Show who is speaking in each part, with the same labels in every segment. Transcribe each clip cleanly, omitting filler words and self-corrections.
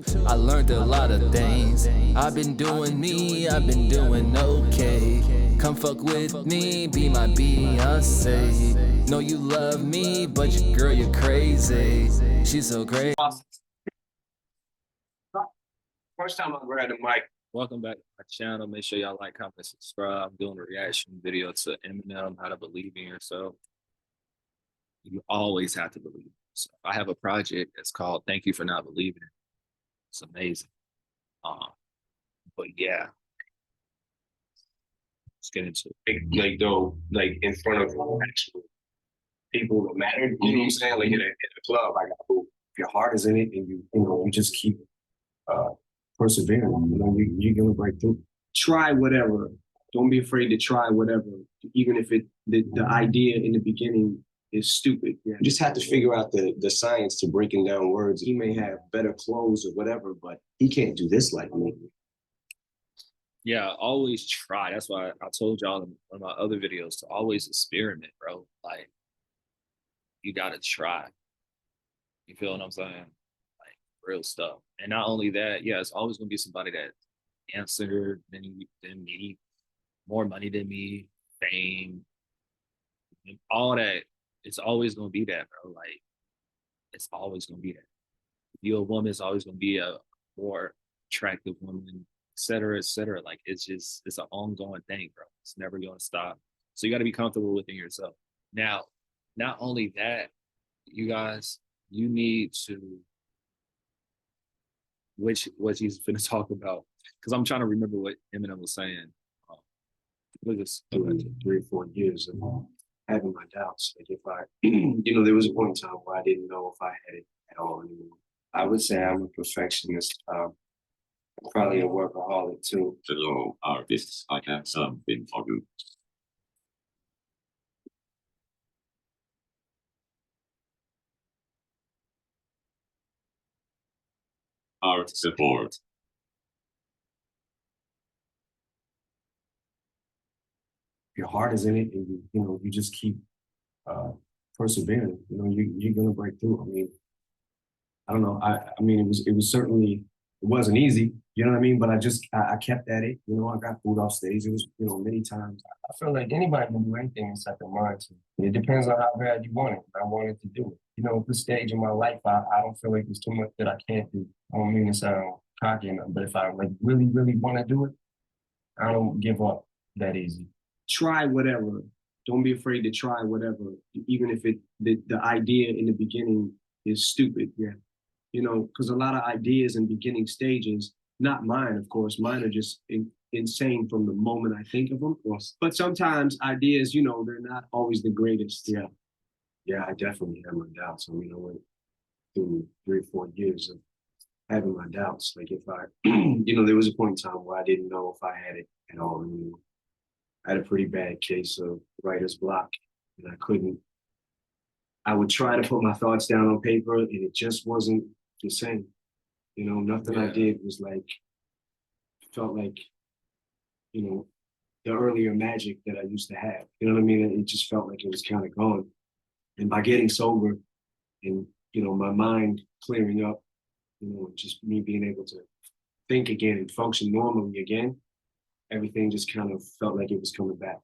Speaker 1: too. I learned a lot of things. I've been doing me, I've been doing okay. Come fuck with me, be my Beyonce. Know you love me, but girl, you're crazy. She's so great.
Speaker 2: First time I grabbed the mic.
Speaker 3: Welcome back to my channel. Make sure y'all like, comment, subscribe. I'm doing a reaction video to Eminem, How to Believe in Yourself. You always have to believe. So I have a project that's called Thank You for Not Believing. It's amazing. But yeah, let's get into it.
Speaker 2: Like in front of actual people that matter. You know what I'm saying? Like in a club, like if your heart is in it and you just keep persevering, you're gonna break through. Try whatever. Don't be afraid to try whatever, even if the idea in the beginning is stupid. Yeah. You just have to figure out the science to breaking down words. He may have better clothes or whatever, but he can't do this like me.
Speaker 3: Yeah, always try. That's why I told y'all in one of my other videos to always experiment, bro. Like, you gotta try. You feel what I'm saying? Like, real stuff. And not only that, yeah, it's always gonna be somebody that answered than me, more money than me, fame, and all that. It's always gonna be that, bro. Like, it's always gonna be that. If you're a woman, it's always gonna be a more attractive woman, et cetera, et cetera. Like, it's an ongoing thing, bro. It's never gonna stop. So you gotta be comfortable within yourself. Now, not only that, you guys, you need to, what he's finna talk about, because I'm trying to remember what Eminem was saying.
Speaker 2: Look at 3 or 4 years of having my doubts. Like if I, there was a point in time where I didn't know if I had it at all anymore. I would say I'm a perfectionist. I'm probably a workaholic too.
Speaker 4: Hello, artists. I have something for you. Art support.
Speaker 2: Your heart is in it, and you just keep persevering. You're gonna break through. I mean, I don't know. I mean, it was certainly, it wasn't easy. You know what I mean? But I kept at it. I got booed off stage. It was many times. I feel like anybody can do anything inside their mind to. It depends on how bad you want it. I wanted to do it. This stage of my life, I don't feel like there's too much that I can't do. I don't mean to sound cocky enough, but if I like really, really want to do it, I don't give up that easy. Try whatever. Don't be afraid to try whatever, even if the idea in the beginning is stupid. Yeah. Because a lot of ideas in beginning stages, not mine, of course, mine are just insane from the moment I think of them. Of course. But sometimes ideas, they're not always the greatest. Yeah. Yeah, I definitely have my doubts. I mean, I went through 3 or 4 years of having my doubts. Like if I, there was a point in time where I didn't know if I had it at all. I had a pretty bad case of writer's block, and I would try to put my thoughts down on paper, and it just wasn't the same. Nothing I did was felt like, the earlier magic that I used to have. You know what I mean? It just felt like it was kind of gone. And by getting sober and, my mind clearing up, just me being able to think again and function normally again, everything just kind of felt like it was coming back.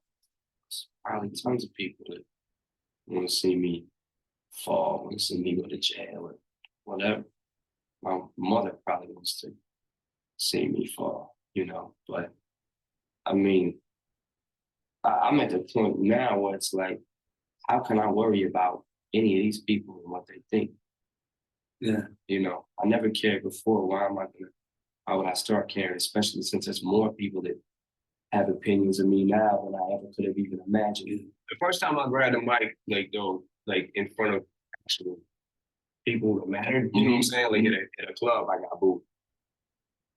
Speaker 2: There's probably tons of people that want to see me fall, want to see me go to jail or whatever. My mother probably wants to see me fall, but I mean, I'm at the point now where it's like, how can I worry about any of these people and what they think? Yeah. I never cared before. How would I start caring, especially since there's more people that have opinions of me now than I ever could have even imagined. The first time I grabbed the mic, like in front of actual people that mattered, you know what I'm saying? Like at a club, I got booed.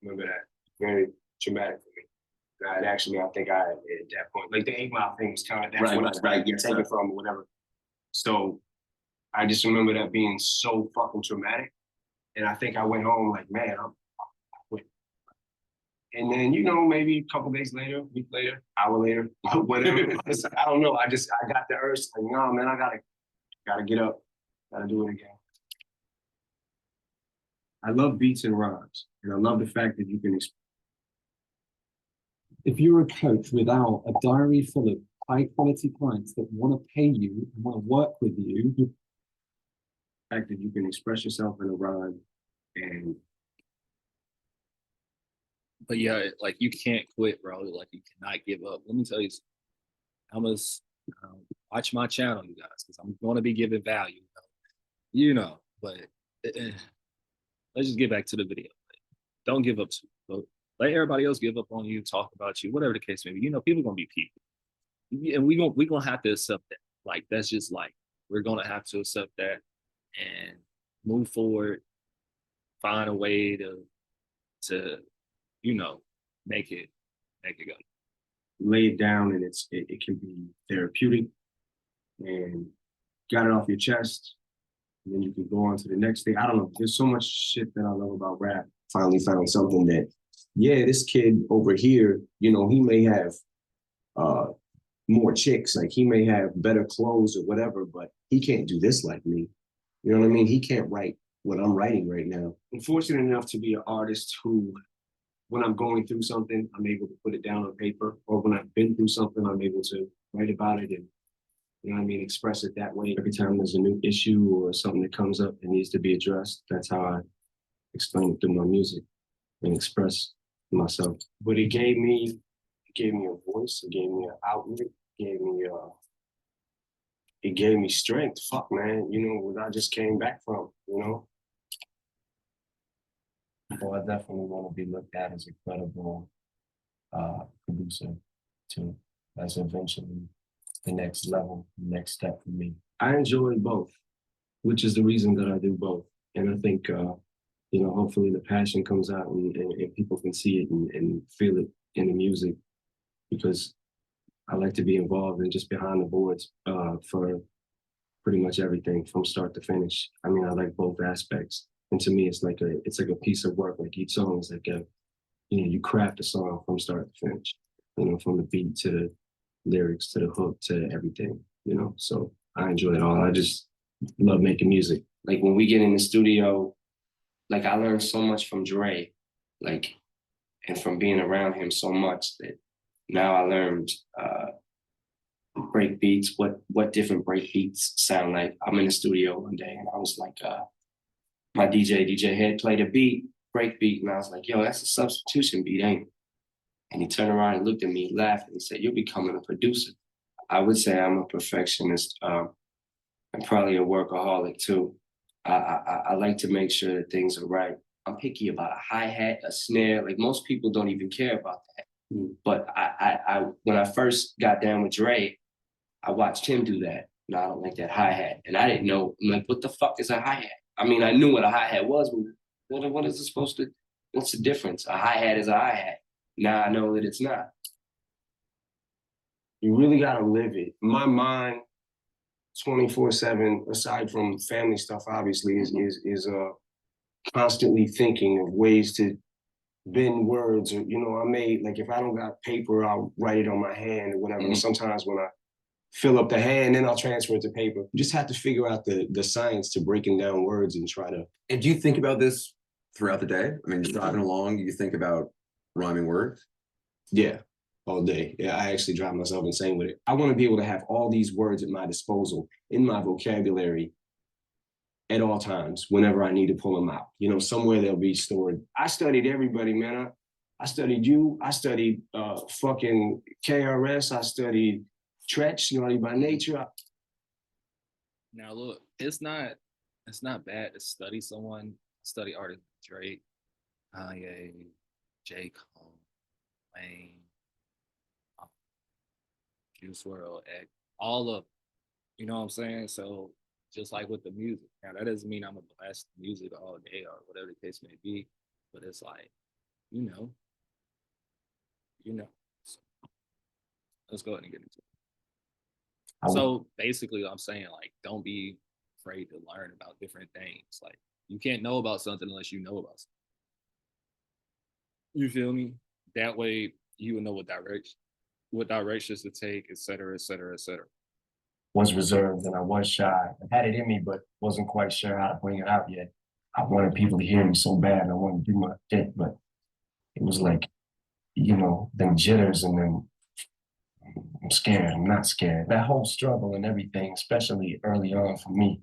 Speaker 2: Remember that? Very traumatic for me. I think I at that point, like the 8 Mile thing was kind of, that's what I was taken from or whatever. So I just remember that being so fucking traumatic. And I think I went home like, man, I quit. And then, maybe a couple days later, a week later, hour later, whatever it was, I don't know. I got the urge, like, no, man, I gotta get up, gotta do it again. I love beats and rhymes, and I love the fact that you can. If you're a coach without a diary full of high quality clients that want to pay you and want to work with you, the fact that you can express yourself in a rhyme and.
Speaker 3: But yeah, like you can't quit, bro. Like you cannot give up. Let me tell you, I must watch my channel, you guys, because I'm going to be giving value. But let's just get back to the video. Don't give up. Let everybody else give up on you, talk about you, whatever the case may be. People gonna be people, and we gonna have to accept that. Like that's just like we're gonna have to accept that and move forward. Find a way to make it go.
Speaker 2: Lay it down, and it can be therapeutic, and got it off your chest, and then you can go on to the next thing. I don't know. There's so much shit that I love about rap. Finally found something that, yeah, this kid over here, he may have more chicks, like he may have better clothes or whatever, but he can't do this like me. You know what I mean? He can't write what I'm writing right now. I'm fortunate enough to be an artist who, when I'm going through something, I'm able to put it down on paper, or when I've been through something, I'm able to write about it and, express it that way. Every time there's a new issue or something that comes up that needs to be addressed, that's how I explain it through my music and express myself. But it gave me a voice, it gave me an outlet, it gave me strength. Fuck, man, what I just came back from, So I definitely want to be looked at as a credible producer too. That's eventually the next level, next step for me. I enjoy both, which is the reason that I do both. And I think, hopefully the passion comes out and people can see it and feel it in the music, because I like to be involved and just behind the boards for pretty much everything from start to finish. I mean, I like both aspects. And to me, it's like a piece of work. Like each song is like you craft a song from start to finish, from the beat to the lyrics to the hook to everything, So I enjoy it all. I just love making music. Like when we get in the studio, like I learned so much from Dre, and from being around him so much that now I learned break beats, what different break beats sound like. I'm in the studio one day and I was like, my DJ Head played a beat, break beat, and I was like, yo, that's a substitution beat, ain't it? And he turned around and looked at me, laughed, and he said, you're becoming a producer. I would say I'm a perfectionist and probably a workaholic too. I like to make sure that things are right. I'm picky about a hi-hat, a snare. Like most people don't even care about that. But I when I first got down with Dre, I watched him do that. No, I don't like that hi-hat. And I didn't know, I'm like, what the fuck is a hi-hat? I mean, I knew what a hi-hat was, but what is it supposed to, what's the difference? A hi-hat is a hi-hat. Now I know that it's not. You really gotta live it. My mind, 24/7, aside from family stuff, obviously, is constantly thinking of ways to bend words, or I may, like, if I don't got paper, I'll write it on my hand or whatever. Sometimes when I fill up the hand, then I'll transfer it to paper. You just have to figure out the science to breaking down words and try to.
Speaker 5: And do you think about this throughout the day? I mean, driving along, you think about rhyming words?
Speaker 2: Yeah, all day. Yeah, I actually drive myself insane with it. I want to be able to have all these words at my disposal in my vocabulary at all times, whenever I need to pull them out. Somewhere they'll be stored. I studied everybody, man. I studied you. I studied fucking KRS. I studied Tretch, Naughty by Nature.
Speaker 3: Now look, it's not bad to study someone. Study artists Drake, Kanye, J. Cole, Wayne, Juice WRLD, X, all of them. You know what I'm saying? So just like with the music. Now that doesn't mean I'm gonna blast music all day or whatever the case may be, but it's like, So let's go ahead and get into it. So basically I'm saying, like, don't be afraid to learn about different things. Like, you can't know about something unless you know about something. You feel me? That way you will know what directions to take, et cetera, et cetera, et cetera.
Speaker 2: Was reserved and I was shy. I had it in me, but wasn't quite sure how to bring it out yet. I wanted people to hear me so bad. I wanted to do my shit, but it was like, you know, them jitters and then I'm scared, I'm not scared. That whole struggle and everything, especially early on for me,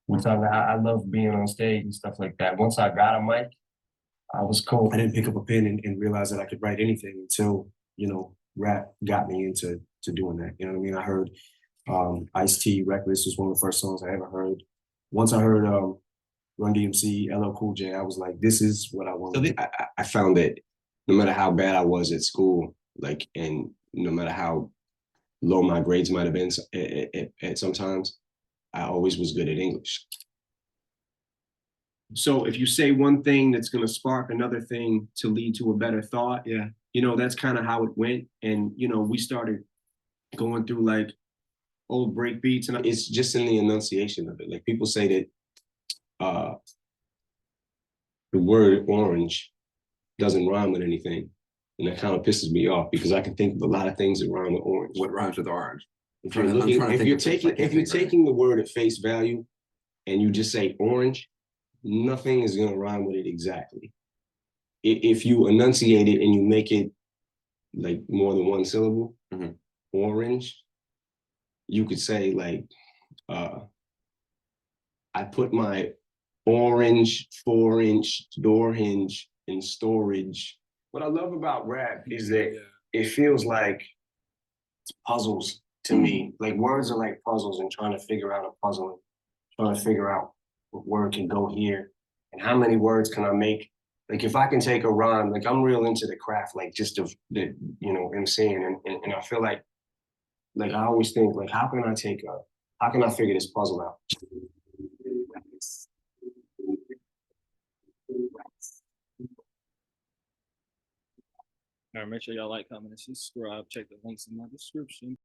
Speaker 2: which I love being on stage and stuff like that. Once I got a mic, I was cool. I didn't pick up a pen and realize that I could write anything until, you know, rap got me into doing that. You know what I mean? I heard Ice-T, Reckless was one of the first songs I ever heard. Once I heard Run DMC, LL Cool J, I was like, this is what I want to do.
Speaker 6: I found that no matter how bad I was at school, like, and no matter how low my grades might have been at sometimes, I always was good at English.
Speaker 2: So if you say one thing that's going to spark another thing to lead to a better thought,
Speaker 3: Yeah.
Speaker 2: you know, that's kind of how it went. And, you know, we started going through like old break beats and
Speaker 6: It's just in the enunciation of it. Like people say that the word orange doesn't rhyme with anything. And that kind of pisses me off because I can think of a lot of things that rhyme with orange.
Speaker 5: What rhymes with orange?
Speaker 6: If you're taking the word at face value and you just say orange, nothing is going to rhyme with it exactly. If you enunciate it and you make it like more than one syllable, orange, you could say like, I put my orange 4-inch door hinge in storage. What I love about rap is that it feels like puzzles to me. Like words are like puzzles and trying to figure out a puzzle, trying to figure out what word can go here and how many words can I make. Like if I can take a rhyme, like I'm real into the craft, like just of the, you know, MCing and I feel like I always think like, how can I figure this puzzle out?
Speaker 3: All right, make sure y'all like, comment, and subscribe. Check the links in my description.